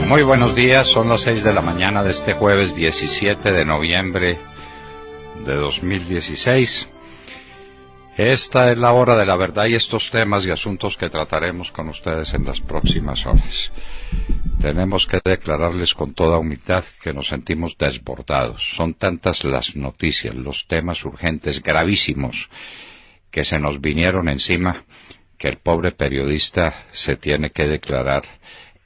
Muy buenos días, son las 6 de la mañana de este jueves 17 de noviembre de 2016. Esta es la hora de la verdad y estos temas y asuntos que trataremos con ustedes en las próximas horas. Tenemos que declararles con toda humildad que nos sentimos desbordados. Son tantas las noticias, los temas urgentes, gravísimos, que se nos vinieron encima, que el pobre periodista se tiene que declarar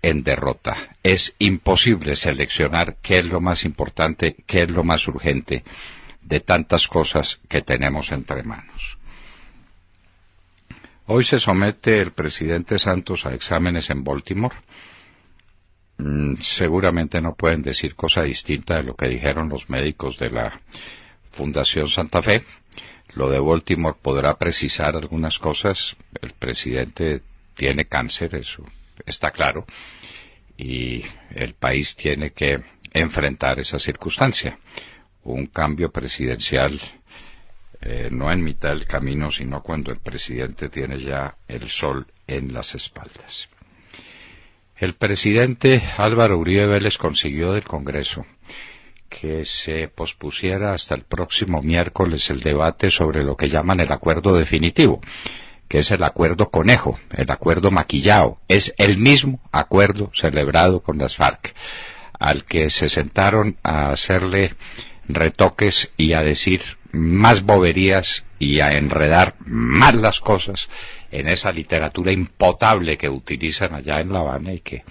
en derrota. Es imposible seleccionar qué es lo más importante, qué es lo más urgente de tantas cosas que tenemos entre manos. Hoy se somete el presidente Santos a exámenes en Baltimore. Seguramente no pueden decir cosa distinta de lo que dijeron los médicos de la Fundación Santa Fe. Lo de Baltimore podrá precisar algunas cosas. El presidente tiene cáncer, eso está claro, y el país tiene que enfrentar esa circunstancia. Un cambio presidencial no en mitad del camino, sino cuando el presidente tiene ya el sol en las espaldas. El presidente Álvaro Uribe Vélez consiguió del Congreso que se pospusiera hasta el próximo miércoles el debate sobre lo que llaman el acuerdo definitivo, que es el acuerdo conejo, el acuerdo maquillado. Es el mismo acuerdo celebrado con las FARC, al que se sentaron a hacerle retoques y a decir más boberías y a enredar más las cosas en esa literatura impotable que utilizan allá en La Habana y que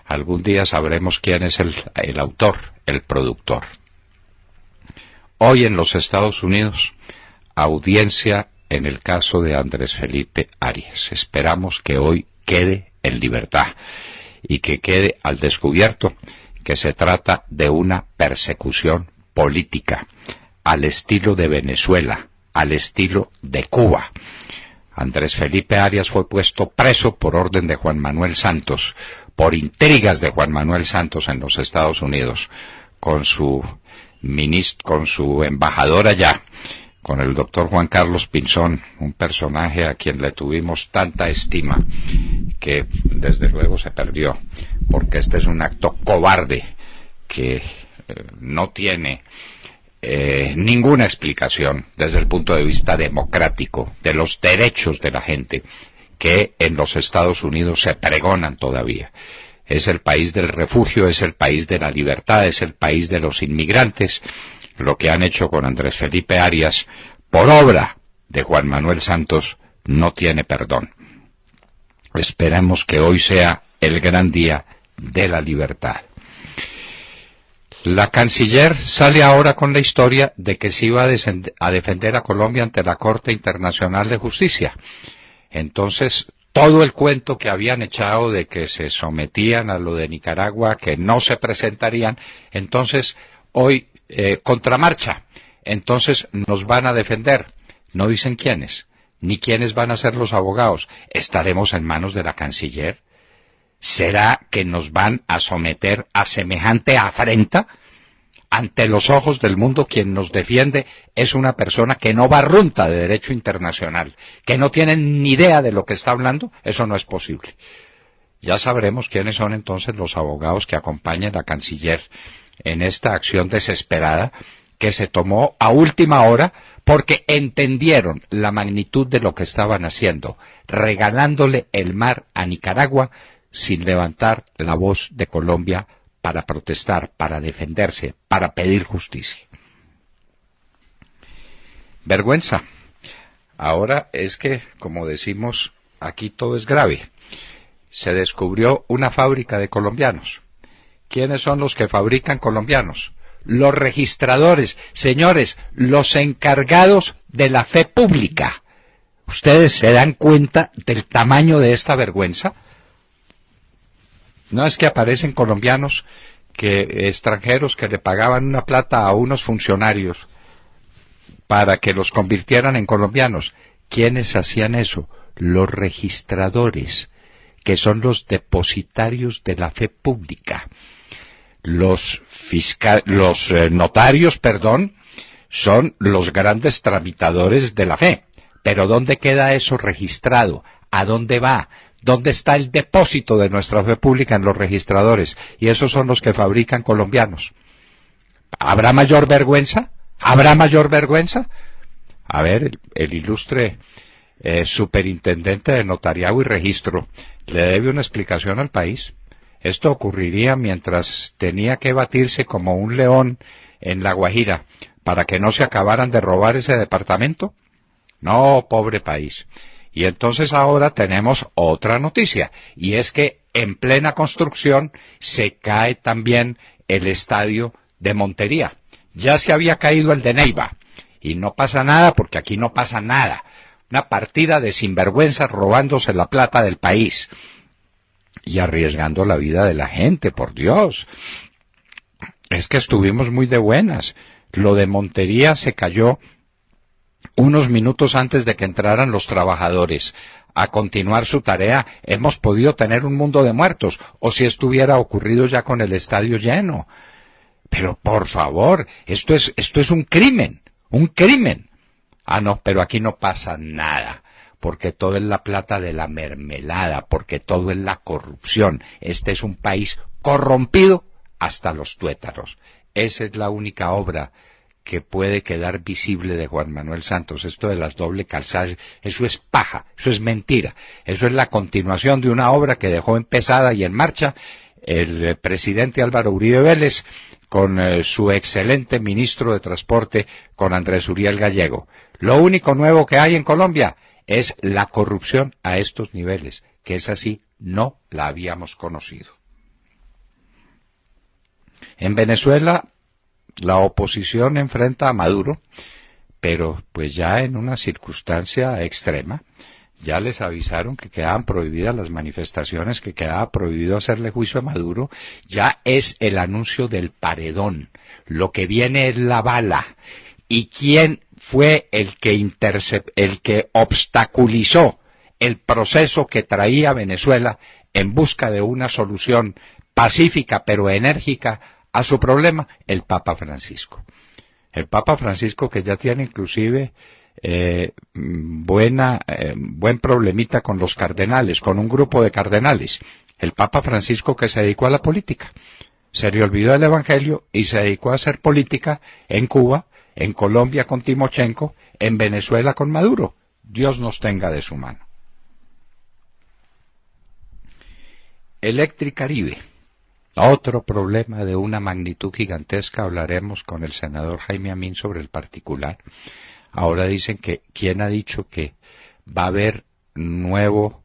algún día sabremos quién es el autor, el productor. Hoy en los Estados Unidos, audiencia en el caso de Andrés Felipe Arias. Esperamos que hoy quede en libertad y que quede al descubierto que se trata de una persecución política al estilo de Venezuela, al estilo de Cuba. Andrés Felipe Arias fue puesto preso por orden de Juan Manuel Santos, por intrigas de Juan Manuel Santos en los Estados Unidos, con su embajador allá, con el doctor Juan Carlos Pinzón, un personaje a quien le tuvimos tanta estima que desde luego se perdió, porque este es un acto cobarde que no tiene ninguna explicación desde el punto de vista democrático de los derechos de la gente que en los Estados Unidos se pregonan todavía. Es el país del refugio, es el país de la libertad, es el país de los inmigrantes. Lo que han hecho con Andrés Felipe Arias, por obra de Juan Manuel Santos, no tiene perdón. Esperemos que hoy sea el gran día de la libertad. La canciller sale ahora con la historia de que se iba a defender a Colombia ante la Corte Internacional de Justicia. Entonces, todo el cuento que habían echado de que se sometían a lo de Nicaragua, que no se presentarían, entonces hoy contramarcha. Entonces nos van a defender. No dicen quiénes, ni quiénes van a ser los abogados. ¿Estaremos en manos de la canciller? ¿Será que nos van a someter a semejante afrenta? Ante los ojos del mundo, quien nos defiende es una persona que no barrunta de derecho internacional, que no tiene ni idea de lo que está hablando. Eso no es posible. Ya sabremos quiénes son entonces los abogados que acompañan a la canciller en esta acción desesperada que se tomó a última hora porque entendieron la magnitud de lo que estaban haciendo, regalándole el mar a Nicaragua sin levantar la voz de Colombia para protestar, para defenderse, para pedir justicia. Vergüenza. Ahora es que, como decimos, aquí todo es grave. Se descubrió una fábrica de colombianos. ¿Quiénes son los que fabrican colombianos? Los registradores, señores, los encargados de la fe pública. ¿Ustedes se dan cuenta del tamaño de esta vergüenza? No es que aparecen colombianos, extranjeros que le pagaban una plata a unos funcionarios para que los convirtieran en colombianos. ¿Quiénes hacían eso? Los registradores, que son los depositarios de la fe pública. Los notarios, son los grandes tramitadores de la fe. Pero ¿dónde queda eso registrado? ¿A dónde va? ¿Dónde está el depósito de nuestra fe pública en los registradores? Y esos son los que fabrican colombianos. ¿Habrá mayor vergüenza? ¿Habrá mayor vergüenza? A ver, el ilustre superintendente de notariado y registro le debe una explicación al país. Esto ocurriría mientras tenía que batirse como un león en La Guajira para que no se acabaran de robar ese departamento. No, pobre país. Y entonces ahora tenemos otra noticia, y es que en plena construcción se cae también el estadio de Montería. Ya se había caído el de Neiva, y no pasa nada porque aquí no pasa nada. Una partida de sinvergüenzas robándose la plata del país y arriesgando la vida de la gente, por Dios. Es que estuvimos muy de buenas. Lo de Montería se cayó unos minutos antes de que entraran los trabajadores a continuar su tarea. Hemos podido tener un mundo de muertos, o si estuviera ocurrido ya con el estadio lleno. Pero por favor, esto es un crimen, un crimen. Ah, no, pero aquí no pasa nada, porque todo es la plata de la mermelada, porque todo es la corrupción. Este es un país corrompido hasta los tuétanos. Esa es la única obra que puede quedar visible de Juan Manuel Santos. Esto de las doble calzadas, eso es paja, eso es mentira. Eso es la continuación de una obra que dejó empezada y en marcha el presidente Álvaro Uribe Vélez con su excelente ministro de Transporte, con Andrés Uriel Gallego. Lo único nuevo que hay en Colombia es la corrupción a estos niveles, que es así, no la habíamos conocido. En Venezuela, la oposición enfrenta a Maduro, pero pues ya en una circunstancia extrema. Ya les avisaron que quedaban prohibidas las manifestaciones, que quedaba prohibido hacerle juicio a Maduro. Ya es el anuncio del paredón. Lo que viene es la bala. ¿Y quién fue el que obstaculizó el proceso que traía Venezuela en busca de una solución pacífica pero enérgica a su problema? El Papa Francisco. El Papa Francisco, que ya tiene inclusive buen problemita con los cardenales, con un grupo de cardenales. El Papa Francisco, que se dedicó a la política. Se le olvidó el Evangelio y se dedicó a hacer política en Cuba, en Colombia con Timochenko, en Venezuela con Maduro. Dios nos tenga de su mano. Electricaribe. Otro problema de una magnitud gigantesca. Hablaremos con el senador Jaime Amín sobre el particular. Ahora dicen que, ¿quién ha dicho que va a haber nuevo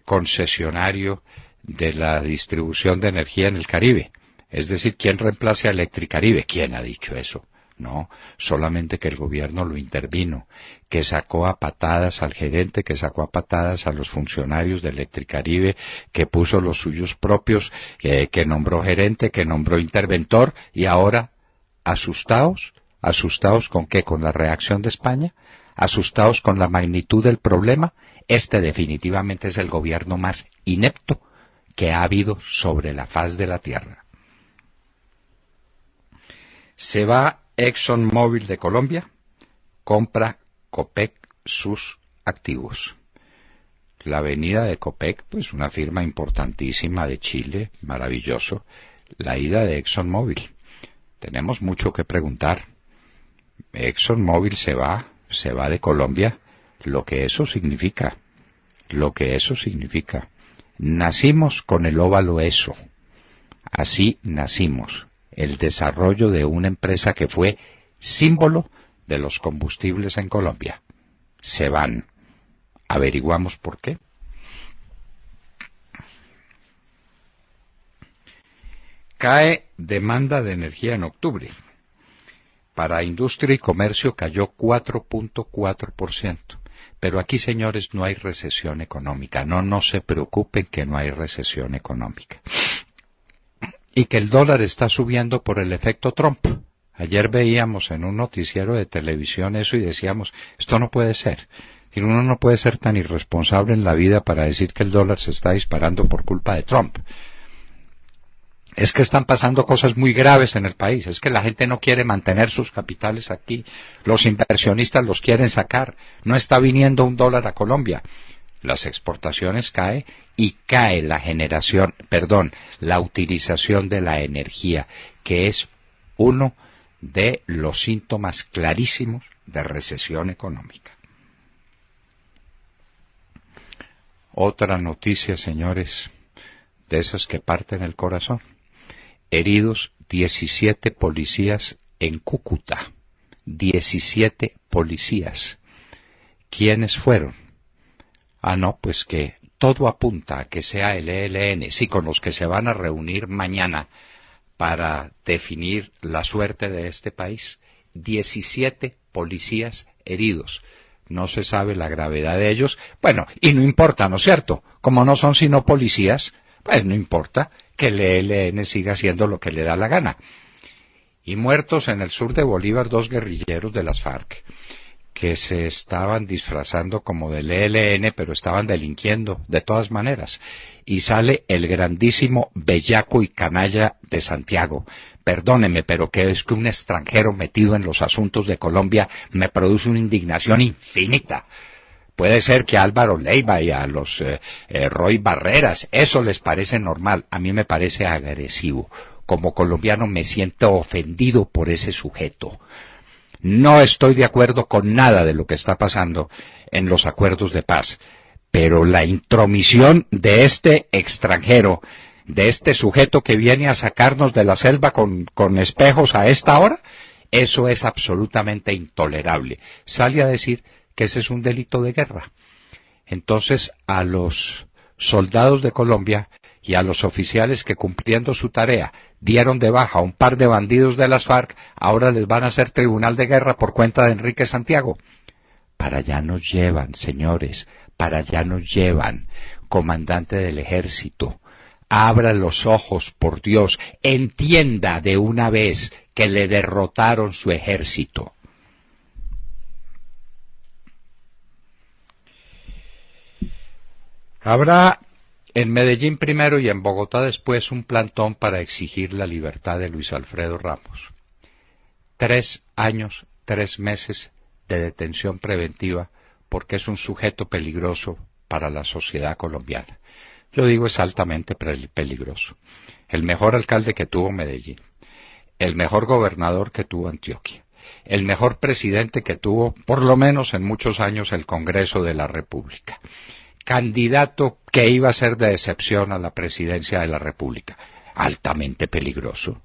concesionario de la distribución de energía en el Caribe? Es decir, ¿quién reemplace a Electricaribe? ¿Quién ha dicho eso? No, solamente que el gobierno lo intervino, que sacó a patadas al gerente, que sacó a patadas a los funcionarios de Electricaribe, que puso los suyos propios, que nombró gerente, que nombró interventor, y ahora, asustados. ¿Asustados con qué? ¿Con la reacción de España? ¿Asustados con la magnitud del problema? Este definitivamente es el gobierno más inepto que ha habido sobre la faz de la tierra. Se va ExxonMobil de Colombia, compra Copec sus activos. La venida de Copec, pues una firma importantísima de Chile, maravilloso. La ida de ExxonMobil. Tenemos mucho que preguntar. ExxonMobil se va de Colombia, lo que eso significa. Nacimos con el óvalo eso. Así nacimos. El desarrollo de una empresa que fue símbolo de los combustibles en Colombia. Se van. Averiguamos por qué. Cae demanda de energía en octubre. Para industria y comercio cayó 4.4%. Pero aquí, señores, no hay recesión económica. No se preocupen que no hay recesión económica. Y que el dólar está subiendo por el efecto Trump. Ayer veíamos en un noticiero de televisión eso y decíamos, esto no puede ser. Uno no puede ser tan irresponsable en la vida para decir que el dólar se está disparando por culpa de Trump. Es que están pasando cosas muy graves en el país. Es que la gente no quiere mantener sus capitales aquí. Los inversionistas los quieren sacar. No está viniendo un dólar a Colombia. las exportaciones cae y cae la utilización de la energía, que es uno de los síntomas clarísimos de recesión económica. Otra noticia, señores, de esas que parten el corazón. Heridos 17 policías en Cúcuta. 17 policías. ¿Quiénes fueron? No, pues que todo apunta a que sea el ELN, sí, con los que se van a reunir mañana para definir la suerte de este país. 17 policías heridos. No se sabe la gravedad de ellos. Bueno, y no importa, ¿no es cierto? Como no son sino policías, pues no importa que el ELN siga haciendo lo que le da la gana. Y muertos en el sur de Bolívar 2 guerrilleros de las FARC, que se estaban disfrazando como del ELN, pero estaban delinquiendo de todas maneras. Y sale el grandísimo bellaco y canalla de Santiago. Perdóneme, pero que es que un extranjero metido en los asuntos de Colombia me produce una indignación infinita. Puede ser que a Álvaro Leiva y a los Roy Barreras eso les parece normal. A mí me parece agresivo. Como colombiano me siento ofendido por ese sujeto. No estoy de acuerdo con nada de lo que está pasando en los acuerdos de paz, pero la intromisión de este extranjero, de este sujeto que viene a sacarnos de la selva con espejos a esta hora, eso es absolutamente intolerable. Sale a decir que ese es un delito de guerra. Entonces, a los soldados de Colombia y a los oficiales que cumpliendo su tarea dieron de baja a un par de bandidos de las FARC, ahora les van a hacer tribunal de guerra por cuenta de Enrique Santiago. Para allá nos llevan, señores, para allá nos llevan, comandante del ejército. Abra los ojos, por Dios, entienda de una vez que le derrotaron su ejército. Habrá en Medellín primero y en Bogotá después un plantón para exigir la libertad de Luis Alfredo Ramos. 3 años, 3 meses de detención preventiva porque es un sujeto peligroso para la sociedad colombiana. Yo digo es altamente peligroso. El mejor alcalde que tuvo Medellín, el mejor gobernador que tuvo Antioquia, el mejor presidente que tuvo, por lo menos en muchos años, el Congreso de la República. Candidato que iba a ser de excepción a la presidencia de la República. Altamente peligroso.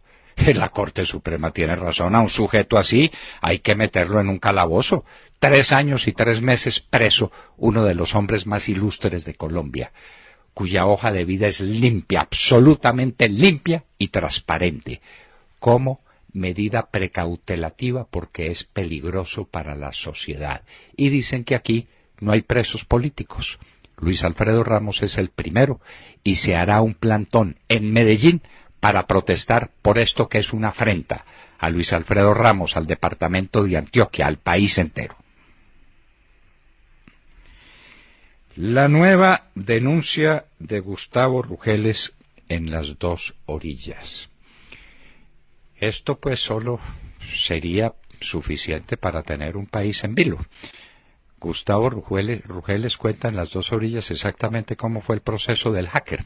La Corte Suprema tiene razón. A un sujeto así hay que meterlo en un calabozo. 3 años y 3 meses preso, uno de los hombres más ilustres de Colombia, cuya hoja de vida es limpia, absolutamente limpia y transparente, como medida precautelativa porque es peligroso para la sociedad. Y dicen que aquí no hay presos políticos. Luis Alfredo Ramos es el primero y se hará un plantón en Medellín para protestar por esto que es una afrenta a Luis Alfredo Ramos, al departamento de Antioquia, al país entero. La nueva denuncia de Gustavo Rugeles en las 2 orillas. Esto pues solo sería suficiente para tener un país en vilo. Gustavo Rugeles cuenta en las 2 orillas exactamente cómo fue el proceso del hacker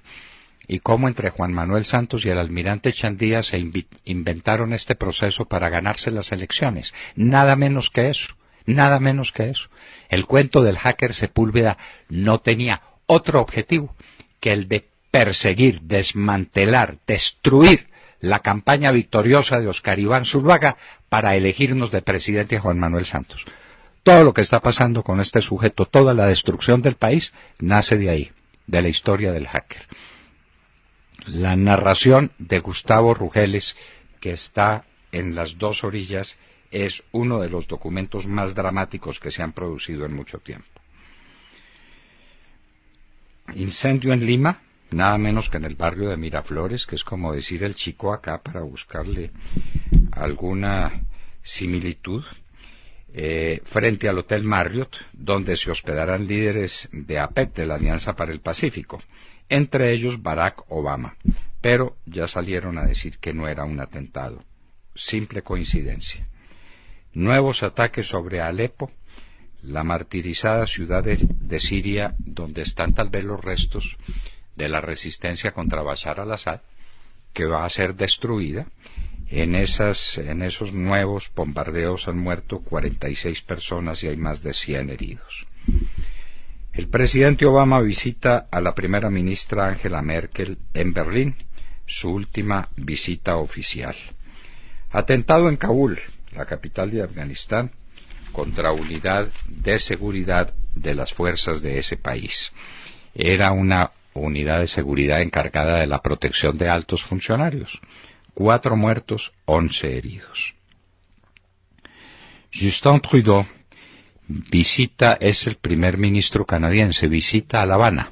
y cómo entre Juan Manuel Santos y el almirante Chandía se inventaron este proceso para ganarse las elecciones. Nada menos que eso, nada menos que eso. El cuento del hacker Sepúlveda no tenía otro objetivo que el de perseguir, desmantelar, destruir la campaña victoriosa de Oscar Iván Zuluaga para elegirnos de presidente a Juan Manuel Santos. Todo lo que está pasando con este sujeto, toda la destrucción del país, nace de ahí, de la historia del hacker. La narración de Gustavo Rugeles, que está en las 2 orillas, es uno de los documentos más dramáticos que se han producido en mucho tiempo. Incendio en Lima, nada menos que en el barrio de Miraflores, que es como decir el Chico acá para buscarle alguna similitud. Frente al Hotel Marriott, donde se hospedarán líderes de APEC, de la Alianza para el Pacífico, entre ellos Barack Obama, pero ya salieron a decir que no era un atentado, simple coincidencia. Nuevos ataques sobre Alepo, la martirizada ciudad de Siria, donde están tal vez los restos de la resistencia contra Bashar al-Assad, que va a ser destruida. En esos nuevos bombardeos han muerto 46 personas y hay más de 100 heridos. El presidente Obama visita a la primera ministra Angela Merkel en Berlín, su última visita oficial. Atentado en Kabul, la capital de Afganistán, contra unidad de seguridad de las fuerzas de ese país. Era una unidad de seguridad encargada de la protección de altos funcionarios. 4 muertos, 11 heridos. Justin Trudeau es el primer ministro canadiense, visita a La Habana.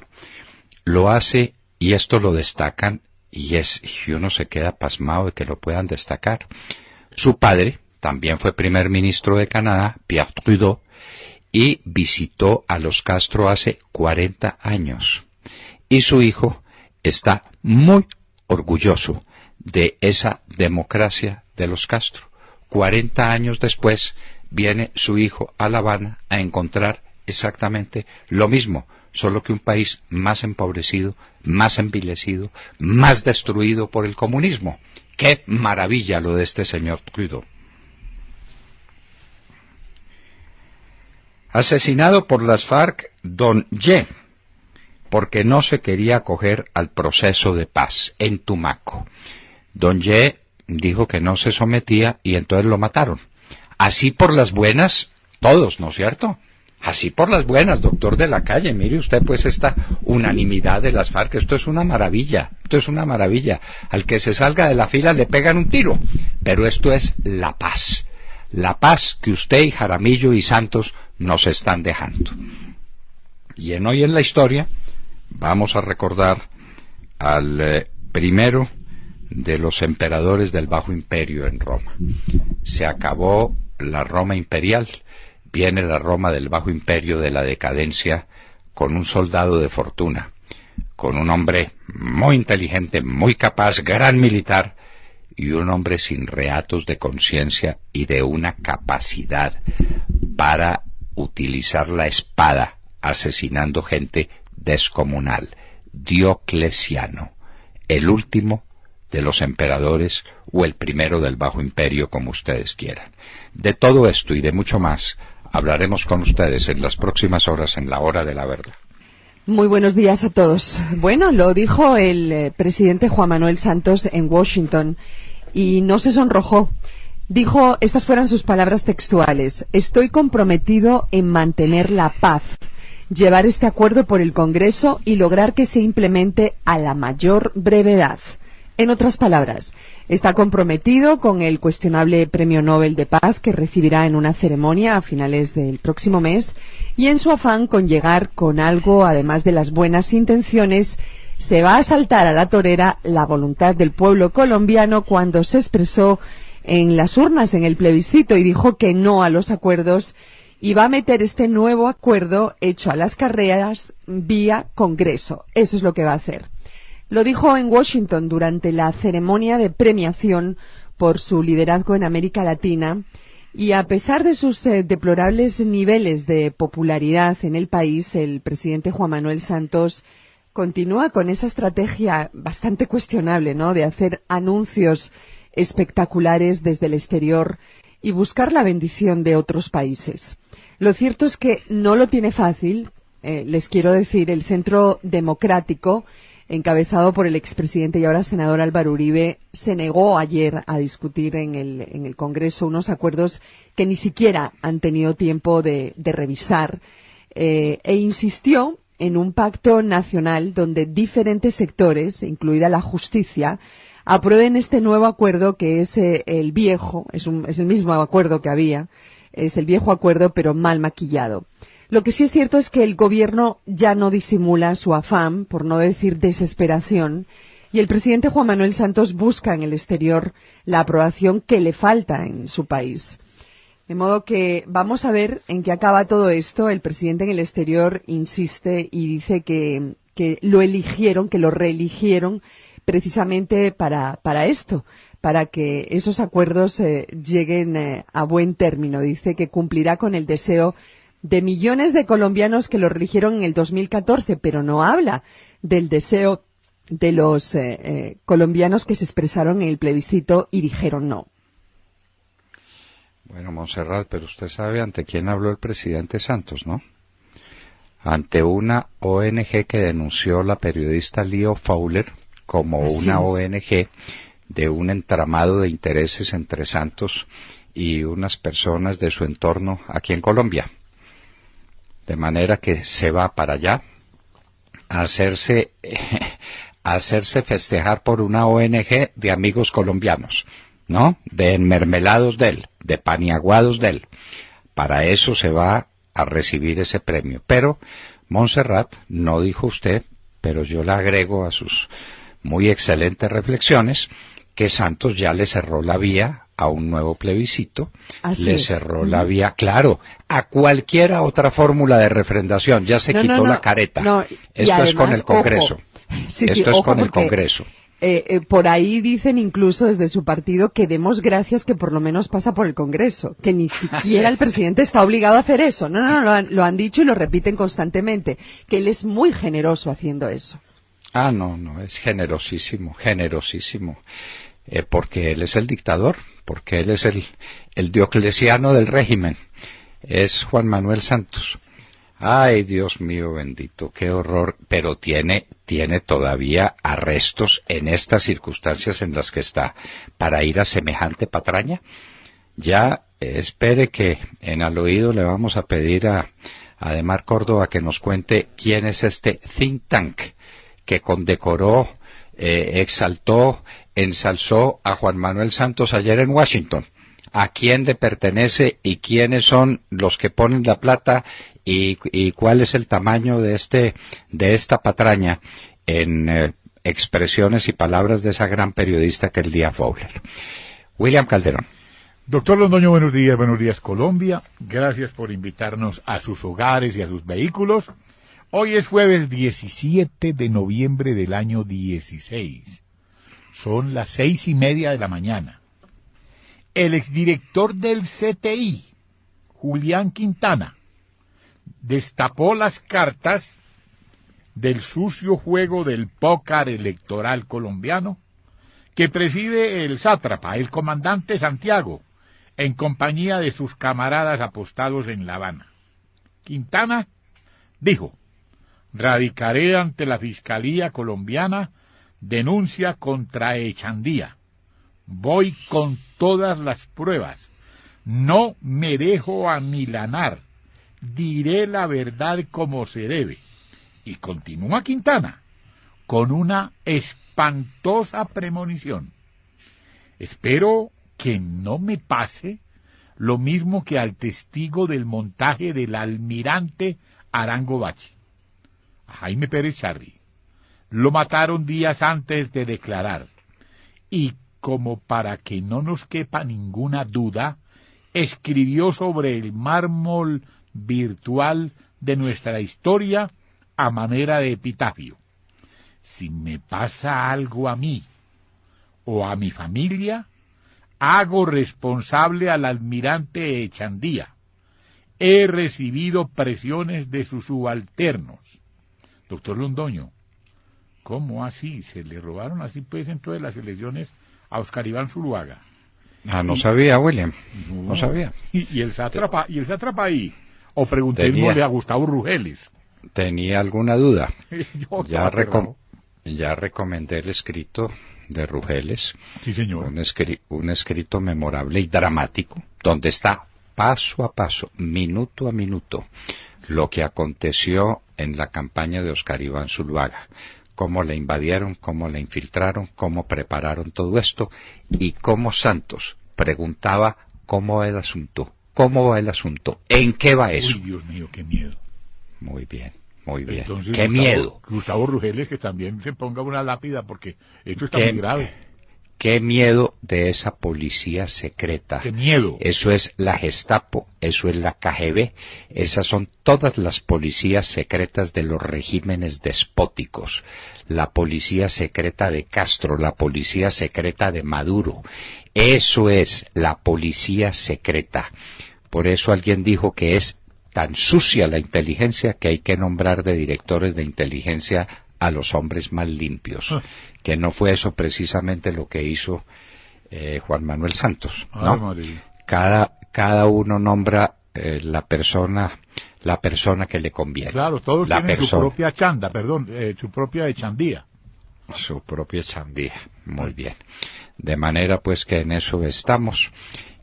Lo hace, y esto lo destacan, y uno se queda pasmado de que lo puedan destacar. Su padre también fue primer ministro de Canadá, Pierre Trudeau, y visitó a los Castro hace 40 años. Y su hijo está muy orgulloso de esa democracia de los Castro. 40 años después viene su hijo a La Habana a encontrar exactamente lo mismo, solo que un país más empobrecido, más envilecido, más destruido por el comunismo. ¡Qué maravilla lo de este señor Trudeau! Asesinado por las FARC, Don Ye, porque no se quería acoger al proceso de paz en Tumaco. Don Ye dijo que no se sometía y entonces lo mataron. Así por las buenas, todos, ¿no es cierto? Así por las buenas, doctor de la calle, mire usted pues esta unanimidad de las FARC, esto es una maravilla, al que se salga de la fila le pegan un tiro, pero esto es la paz que usted y Jaramillo y Santos nos están dejando. Y hoy en la historia vamos a recordar al primero de los emperadores del Bajo Imperio en Roma. Se acabó la Roma imperial, viene la Roma del Bajo Imperio de la decadencia, con un soldado de fortuna, con un hombre muy inteligente, muy capaz, gran militar, y un hombre sin reatos de conciencia y de una capacidad para utilizar la espada, asesinando gente descomunal. Diocleciano, el último de los emperadores o el primero del Bajo Imperio, como ustedes quieran. De todo esto y de mucho más hablaremos con ustedes en las próximas horas en la Hora de la Verdad. Muy buenos días a todos. Bueno, lo dijo el presidente Juan Manuel Santos en Washington y no se sonrojó. Dijo, estas fueron sus palabras textuales: estoy comprometido en mantener la paz, llevar este acuerdo por el Congreso y lograr que se implemente a la mayor brevedad. En otras palabras, está comprometido con el cuestionable Premio Nobel de Paz que recibirá en una ceremonia a finales del próximo mes, y en su afán con llegar con algo, además de las buenas intenciones, se va a saltar a la torera la voluntad del pueblo colombiano cuando se expresó en las urnas en el plebiscito y dijo que no a los acuerdos, y va a meter este nuevo acuerdo hecho a las carreras vía Congreso. Eso es lo que va a hacer. Lo dijo en Washington durante la ceremonia de premiación por su liderazgo en América Latina, y a pesar de sus deplorables niveles de popularidad en el país, el presidente Juan Manuel Santos continúa con esa estrategia bastante cuestionable, ¿no?, de hacer anuncios espectaculares desde el exterior y buscar la bendición de otros países. Lo cierto es que no lo tiene fácil. Les quiero decir, el Centro Democrático, encabezado por el expresidente y ahora senador Álvaro Uribe, se negó ayer a discutir en el Congreso unos acuerdos que ni siquiera han tenido tiempo de revisar, e insistió en un pacto nacional donde diferentes sectores, incluida la justicia, aprueben este nuevo acuerdo que es el viejo, es el mismo acuerdo que había, es el viejo acuerdo pero mal maquillado. Lo que sí es cierto es que el gobierno ya no disimula su afán, por no decir desesperación, y el presidente Juan Manuel Santos busca en el exterior la aprobación que le falta en su país. De modo que vamos a ver en qué acaba todo esto. El presidente en el exterior insiste y dice que lo eligieron, que lo reeligieron precisamente para esto, para que esos acuerdos lleguen a buen término. Dice que cumplirá con el deseo de millones de colombianos que lo eligieron en el 2014, pero no habla del deseo de los colombianos que se expresaron en el plebiscito y dijeron no. Bueno, Montserrat, pero usted sabe ante quién habló el presidente Santos, ¿no? Ante una ONG que denunció la periodista Leo Fowler como una ONG de un entramado de intereses entre Santos y unas personas de su entorno aquí en Colombia. De manera que se va para allá a hacerse festejar por una ONG de amigos colombianos, ¿no? De enmermelados de él, de paniaguados de él. Para eso se va a recibir ese premio. Pero Montserrat, no dijo usted, pero yo le agrego a sus muy excelentes reflexiones, que Santos ya le cerró la vía a un nuevo plebiscito, cerró la vía, claro, a cualquiera otra fórmula de refrendación, ya se quitó la careta. Esto además, es con el Congreso. Esto es con el Congreso. Por ahí dicen incluso desde su partido que demos gracias que por lo menos pasa por el Congreso, que ni siquiera el presidente está obligado a hacer eso. Lo han dicho y lo repiten constantemente, que él es muy generoso haciendo eso. No, es generosísimo, porque él es el dictador, porque él es el Diocleciano del régimen, es Juan Manuel Santos. Ay, Dios mío bendito, qué horror, pero tiene todavía arrestos en estas circunstancias en las que está para ir a semejante patraña. Ya espere que en al oído le vamos a pedir a Ademar Córdoba que nos cuente quién es este think tank que condecoró, exaltó, ensalzó a Juan Manuel Santos ayer en Washington. ¿A quién le pertenece y quiénes son los que ponen la plata y cuál es el tamaño de esta patraña en expresiones y palabras de esa gran periodista que es Lía Fowler? William Calderón. Doctor Londoño, buenos días Colombia. Gracias por invitarnos a sus hogares y a sus vehículos. Hoy es jueves 17 de noviembre del año 16. Son las 6:30 de la mañana. El exdirector del CTI, Julián Quintana, destapó las cartas del sucio juego del póker electoral colombiano que preside el sátrapa, el comandante Santiago, en compañía de sus camaradas apostados en La Habana. Quintana dijo: radicaré ante la Fiscalía colombiana denuncia contra Echandía. Voy con todas las pruebas. No me dejo amilanar. Diré la verdad como se debe. Y continúa Quintana con una espantosa premonición. Espero que no me pase lo mismo que al testigo del montaje del almirante Arango Bachi, a Jaime Pérez Charri. Lo mataron días antes de declarar, y como para que no nos quepa ninguna duda, escribió sobre el mármol virtual de nuestra historia a manera de epitafio: si me pasa algo a mí o a mi familia, hago responsable al almirante Echandía. He recibido presiones de sus subalternos. Doctor Londoño, ¿cómo así? ¿Se le robaron así pues en todas las elecciones a Oscar Iván Zuluaga? No sabía, William, no sabía. ¿Y el sátrapa ahí? O preguntémosle a Gustavo Rugeles. Tenía alguna duda. Ya recomendé el escrito de Rugeles. Sí, señor. Un escrito memorable y dramático, donde está paso a paso, minuto a minuto, lo que aconteció en la campaña de Oscar Iván Zuluaga. Cómo le invadieron, cómo le infiltraron, cómo prepararon todo esto, y cómo Santos preguntaba cómo va el asunto, en qué va eso. Uy, Dios mío, qué miedo. Muy bien. Entonces, qué miedo. Gustavo Rugeles, que también se ponga una lápida, porque esto está muy grave. Qué miedo de esa policía secreta. Qué miedo. Eso es la Gestapo, eso es la KGB, esas son todas las policías secretas de los regímenes despóticos. La policía secreta de Castro, la policía secreta de Maduro. Eso es la policía secreta. Por eso alguien dijo que es tan sucia la inteligencia que hay que nombrar de directores de inteligencia a los hombres más limpios, que no fue eso precisamente lo que hizo Juan Manuel Santos, ¿no? Cada uno nombra la persona que le conviene. Claro, todos tienen su propia chanda, su propia echandía. Su propia echandía, muy bien. De manera pues que en eso estamos.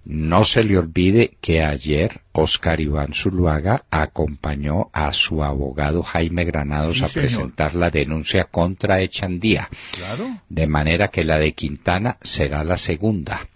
No se le olvide que ayer Óscar Iván Zuluaga acompañó a su abogado Jaime Granados a presentar la denuncia contra Echandía. Claro. De manera que la de Quintana será la segunda.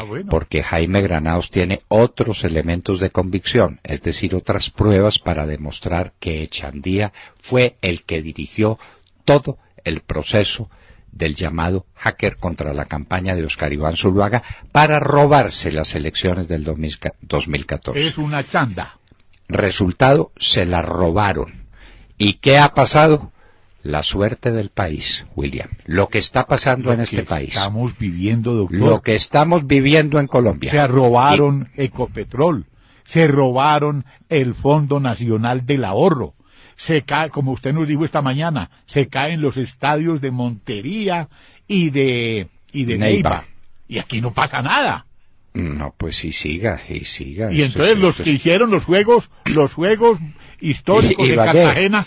Bueno. Porque Jaime Granados tiene otros elementos de convicción, es decir, otras pruebas para demostrar que Echandía fue el que dirigió todo el proceso del llamado hacker contra la campaña de Óscar Iván Zuluaga para robarse las elecciones del 2014. Es una chanda. Resultado, se la robaron. ¿Y qué ha pasado? La suerte del país, William. Lo que está pasando en este país. Estamos viviendo, doctor. Lo que estamos viviendo en Colombia. Se robaron Ecopetrol. Se robaron el Fondo Nacional del Ahorro. Se cae, como usted nos dijo esta mañana, se caen los estadios de Montería y de Neiva. Y aquí no pasa nada. No, pues y siga. Y entonces los que hicieron los juegos históricos de Cartagena,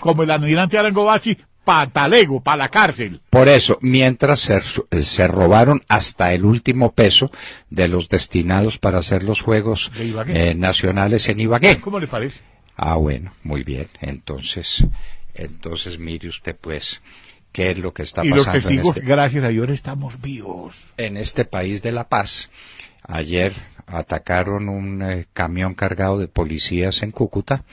como el almirante Arango Bazzi, patalego, para la cárcel. Por eso, mientras se robaron hasta el último peso de los destinados para hacer los juegos nacionales en Ibagué. ¿Cómo le parece? Bueno, muy bien. Entonces mire usted pues qué es lo que está pasando. Y los testigos, gracias a Dios, estamos vivos. En este país de la paz. Ayer atacaron un camión cargado de policías en Cúcuta,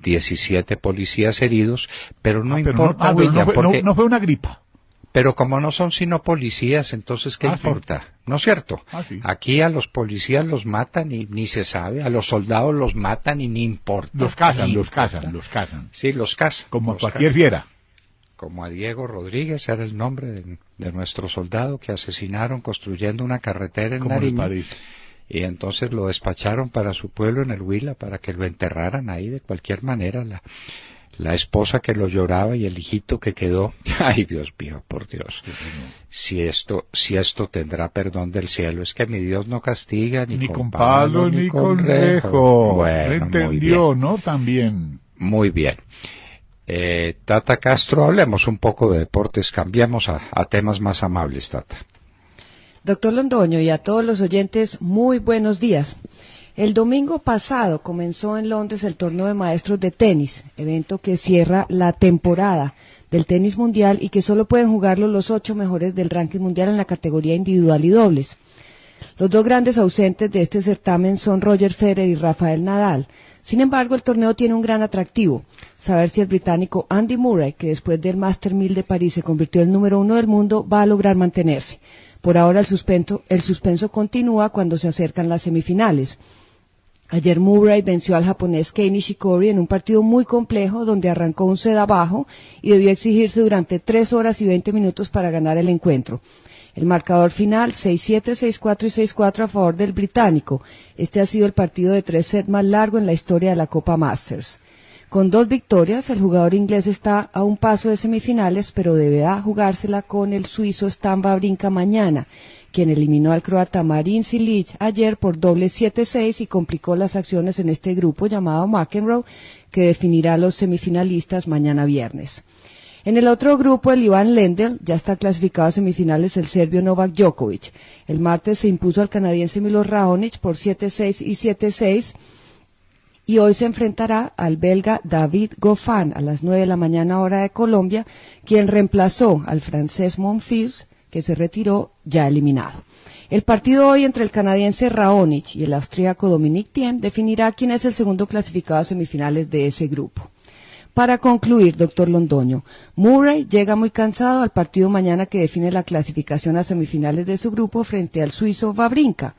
17 policías heridos, pero no importa, William, porque no fue una gripa. Pero como no son sino policías, entonces ¿qué importa? Sí. ¿No es cierto? Sí. Aquí a los policías los matan y ni se sabe, a los soldados los matan y ni importa. Los cazan. Sí, los cazan. Como a cualquier fiera. Como a Diego Rodríguez, era el nombre de nuestro soldado que asesinaron construyendo una carretera en Nariño. Y entonces lo despacharon para su pueblo en el Huila para que lo enterraran ahí de cualquier manera. La esposa que lo lloraba y el hijito que quedó. Ay, Dios mío, por Dios. Si esto tendrá perdón del cielo, es que mi Dios no castiga ni con palo ni con rejo. Bueno, entendió, ¿no? También. Muy bien. Tata Castro, hablemos un poco de deportes, cambiamos a temas más amables, Tata. Doctor Londoño y a todos los oyentes, muy buenos días. El domingo pasado comenzó en Londres el torneo de maestros de tenis, evento que cierra la temporada del tenis mundial y que solo pueden jugarlo los 8 mejores del ranking mundial en la categoría individual y dobles. Los dos grandes ausentes de este certamen son Roger Federer y Rafael Nadal. Sin embargo, el torneo tiene un gran atractivo, saber si el británico Andy Murray, que después del Master 1000 de París se convirtió en el número 1 del mundo, va a lograr mantenerse. Por ahora el suspenso continúa cuando se acercan las semifinales. Ayer Murray venció al japonés Kei Nishikori en un partido muy complejo donde arrancó un set abajo y debió exigirse durante 3 horas y 20 minutos para ganar el encuentro. El marcador final 6-7, 6-4 y 6-4 a favor del británico. Este ha sido el partido de 3 sets más largo en la historia de la Copa Masters. Con 2 victorias, el jugador inglés está a un paso de semifinales, pero deberá jugársela con el suizo Stan Wawrinka mañana, quien eliminó al croata Marin Cilic ayer por doble 7-6 y complicó las acciones en este grupo llamado McEnroe, que definirá a los semifinalistas mañana viernes. En el otro grupo, el Ivan Lendl ya está clasificado a semifinales el serbio Novak Djokovic. El martes se impuso al canadiense Milos Raonic por 7-6 y 7-6 y hoy se enfrentará al belga David Goffin a las 9 de la mañana hora de Colombia, quien reemplazó al francés Monfils, que se retiró ya eliminado. El partido hoy entre el canadiense Raonic y el austríaco Dominic Thiem definirá quién es el segundo clasificado a semifinales de ese grupo. Para concluir, doctor Londoño, Murray llega muy cansado al partido mañana que define la clasificación a semifinales de su grupo frente al suizo Wawrinka.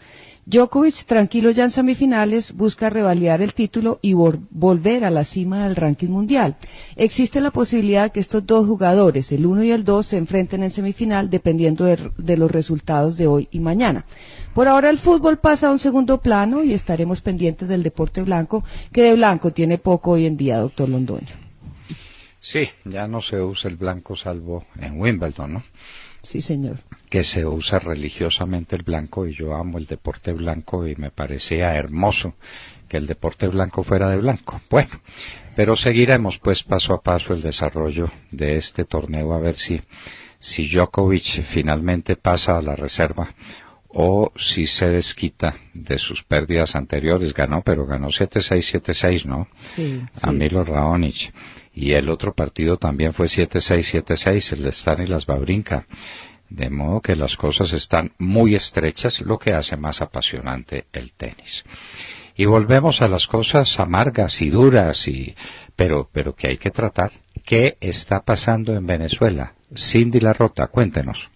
Djokovic, tranquilo ya en semifinales, busca revalidar el título y volver a la cima del ranking mundial. Existe la posibilidad de que estos dos jugadores, el 1 y el 2, se enfrenten en semifinal dependiendo de los resultados de hoy y mañana. Por ahora el fútbol pasa a un segundo plano y estaremos pendientes del deporte blanco, que de blanco tiene poco hoy en día, doctor Londoño. Sí, ya no se usa el blanco salvo en Wimbledon, ¿no? Sí, señor. Que se usa religiosamente el blanco, y yo amo el deporte blanco y me parecía hermoso que el deporte blanco fuera de blanco. Bueno, pero seguiremos pues paso a paso el desarrollo de este torneo a ver si Djokovic finalmente pasa a la reserva o si se desquita de sus pérdidas anteriores. Pero ganó 7-6, 7-6, ¿no? Sí. A Milo Raonic. Y el otro partido también fue 7-6, 7-6, el de Stanislas Wawrinka. De modo que las cosas están muy estrechas, lo que hace más apasionante el tenis. Y volvemos a las cosas amargas y duras, pero que hay que tratar. ¿Qué está pasando en Venezuela? Cindy Larrota, cuéntenos.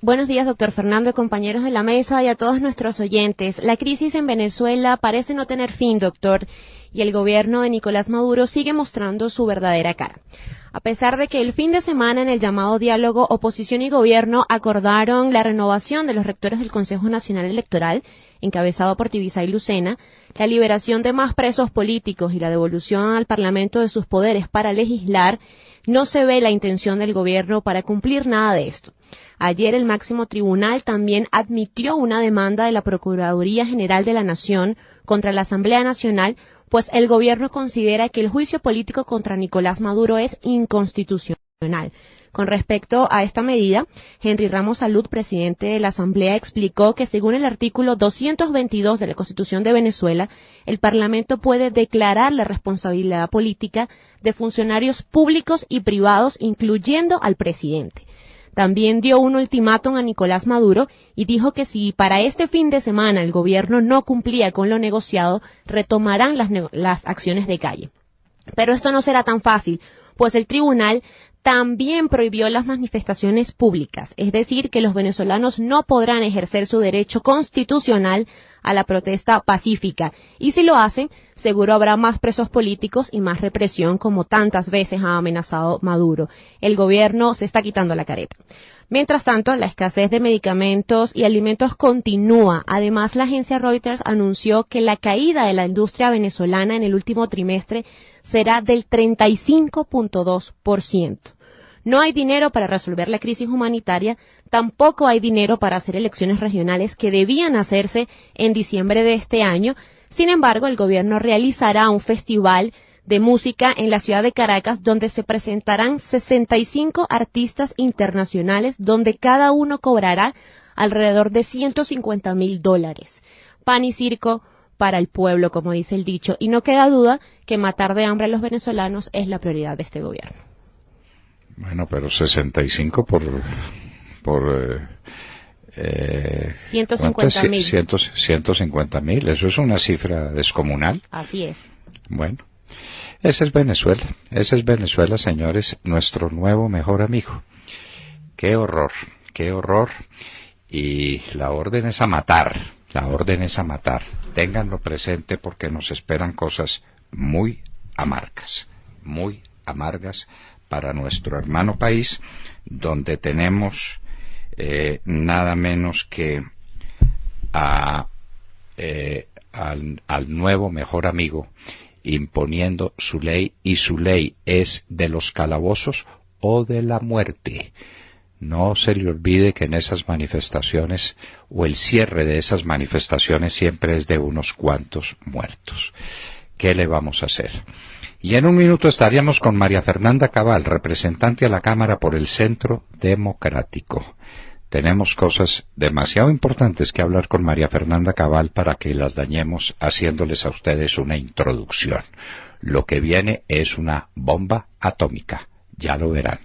Buenos días, doctor Fernando, compañeros de la mesa y a todos nuestros oyentes. La crisis en Venezuela parece no tener fin, doctor, y el gobierno de Nicolás Maduro sigue mostrando su verdadera cara. A pesar de que el fin de semana en el llamado diálogo oposición y gobierno acordaron la renovación de los rectores del Consejo Nacional Electoral, encabezado por Tibisay Lucena, la liberación de más presos políticos y la devolución al Parlamento de sus poderes para legislar, no se ve la intención del gobierno para cumplir nada de esto. Ayer el máximo tribunal también admitió una demanda de la Procuraduría General de la Nación contra la Asamblea Nacional, pues el gobierno considera que el juicio político contra Nicolás Maduro es inconstitucional. Con respecto a esta medida, Henry Ramos Salud, presidente de la Asamblea, explicó que según el artículo 222 de la Constitución de Venezuela, el Parlamento puede declarar la responsabilidad política de funcionarios públicos y privados, incluyendo al presidente. También dio un ultimátum a Nicolás Maduro y dijo que si para este fin de semana el gobierno no cumplía con lo negociado, retomarán las acciones de calle. Pero esto no será tan fácil, pues el tribunal también prohibió las manifestaciones públicas, es decir, que los venezolanos no podrán ejercer su derecho constitucional a la protesta pacífica, y si lo hacen, seguro habrá más presos políticos y más represión, como tantas veces ha amenazado Maduro. El gobierno se está quitando la careta. Mientras tanto, la escasez de medicamentos y alimentos continúa. Además, la agencia Reuters anunció que la caída de la industria venezolana en el último trimestre será del 35.2%. No hay dinero para resolver la crisis humanitaria, tampoco hay dinero para hacer elecciones regionales que debían hacerse en diciembre de este año. Sin embargo, el gobierno realizará un festival de música en la ciudad de Caracas, donde se presentarán 65 artistas internacionales, donde cada uno cobrará alrededor de $150,000. Pan y circo para el pueblo, como dice el dicho, y no queda duda que matar de hambre a los venezolanos es la prioridad de este gobierno. Bueno, pero 65 por 150,000. 150,000, eso es una cifra descomunal. Así es. Bueno, ese es Venezuela, señores, nuestro nuevo mejor amigo. Qué horror. Y la orden es a matar. Ténganlo presente porque nos esperan cosas muy amargas para nuestro hermano país, donde tenemos nada menos que al nuevo mejor amigo imponiendo su ley, y su ley es de los calabozos o de la muerte. No se le olvide que en esas manifestaciones, o el cierre de esas manifestaciones, siempre es de unos cuantos muertos. ¿Qué le vamos a hacer? Y en un minuto estaríamos con María Fernanda Cabal, representante a la Cámara por el Centro Democrático. Tenemos cosas demasiado importantes que hablar con María Fernanda Cabal para que las dañemos haciéndoles a ustedes una introducción. Lo que viene es una bomba atómica, ya lo verán.